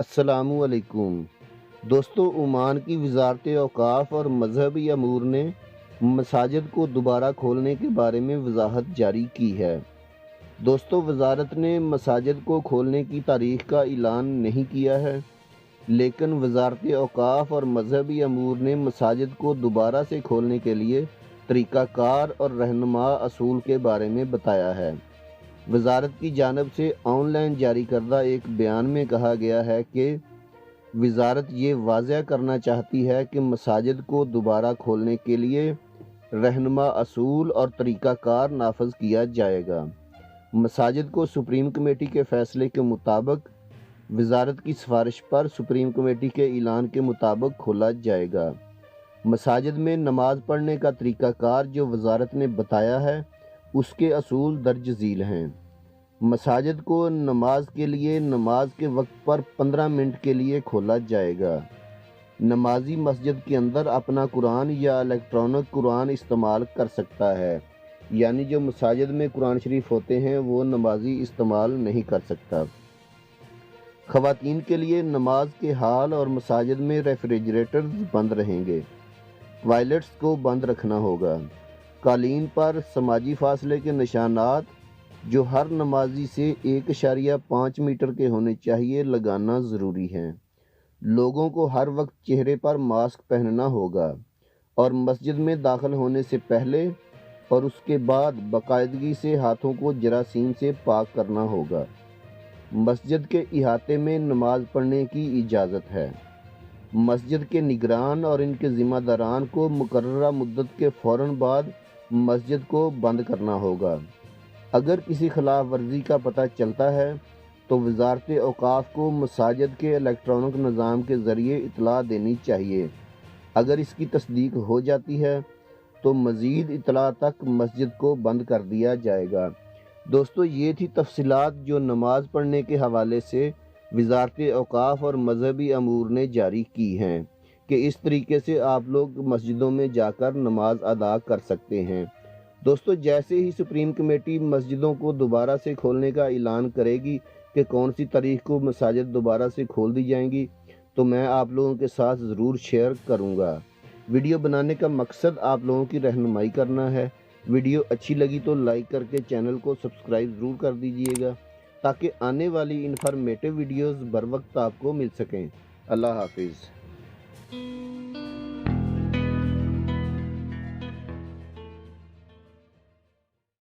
अस्सलामुअलैकुम दोस्तों, ओमान की वजारत औकाफ और मजहबी अमूर ने मसाजिद को दोबारा खोलने के बारे में वजाहत जारी की है। दोस्तों, वजारत ने मसाजिद को खोलने की तारीख का ऐलान नहीं किया है, लेकिन वजारत औकाफ और मजहबी अमूर ने मसाजिद को दोबारा से खोलने के लिए तरीक़ाकार और रहनुमा असूल के बारे में बताया है। वजारत की जानिब से ऑनलाइन जारी करदा एक बयान में कहा गया है कि वजारत ये वाज़ह करना चाहती है कि मसाजिद को दोबारा खोलने के लिए रहनुमा असूल और तरीक़ाकार नाफज किया जाएगा। मसाजिद को सुप्रीम कमेटी के फ़ैसले के मुताबिक वजारत की सिफारिश पर सुप्रीम कमेटी के ऐलान के मुताबिक खोला जाएगा। मसाजिद में नमाज पढ़ने का तरीक़ाकार जो वजारत ने बताया है, उसके असूल दर्ज झील हैं। मसाजिद को नमाज के लिए नमाज के वक्त पर 15 मिनट के लिए खोला जाएगा। नमाजी मस्जिद के अंदर अपना कुरान या इलेक्ट्रॉनिक कुरान इस्तेमाल कर सकता है, यानी जो मसाजिद में कुरान शरीफ होते हैं वो नमाजी इस्तेमाल नहीं कर सकता। ख़वातीन के लिए नमाज के हाल और मसाजिद में रेफ्रिजरेटर्स बंद रहेंगे। टॉयलेट्स को बंद रखना होगा। कालीन पर समाजी फासले के निशानात जो हर नमाजी से 1.5 मीटर के होने चाहिए लगाना ज़रूरी है। लोगों को हर वक्त चेहरे पर मास्क पहनना होगा और मस्जिद में दाखिल होने से पहले और उसके बाद बाकायदगी से हाथों को जरासीम से पाक करना होगा। मस्जिद के इहाते में नमाज पढ़ने की इजाज़त है। मस्जिद के निगरान और इनके ज़िम्मेदारान को मुकर्ररा मुद्दत के फ़ौरन बाद मस्जिद को बंद करना होगा। अगर किसी खिलाफ वर्जी का पता चलता है तो वजारत औकाफ को मसाजिद के इलेक्ट्रॉनिक निज़ाम के ज़रिए इतला देनी चाहिए। अगर इसकी तस्दीक हो जाती है तो मज़ीद इतला तक मस्जिद को बंद कर दिया जाएगा। दोस्तों, ये थी तफसीलात जो नमाज़ पढ़ने के हवाले से वजारत औकाफ और मजहबी अमूर ने जारी की हैं कि इस तरीके से आप लोग मस्जिदों में जाकर नमाज अदा कर सकते हैं। दोस्तों, जैसे ही सुप्रीम कमेटी मस्जिदों को दोबारा से खोलने का ऐलान करेगी कि कौन सी तारीख को मसाजिद दोबारा से खोल दी जाएंगी, तो मैं आप लोगों के साथ ज़रूर शेयर करूंगा। वीडियो बनाने का मकसद आप लोगों की रहनुमाई करना है। वीडियो अच्छी लगी तो लाइक करके चैनल को सब्सक्राइब ज़रूर कर दीजिएगा ताकि आने वाली इन्फॉर्मेटिव वीडियोज़ बर वक्त आपको मिल सकें। अल्लाह हाफिज़।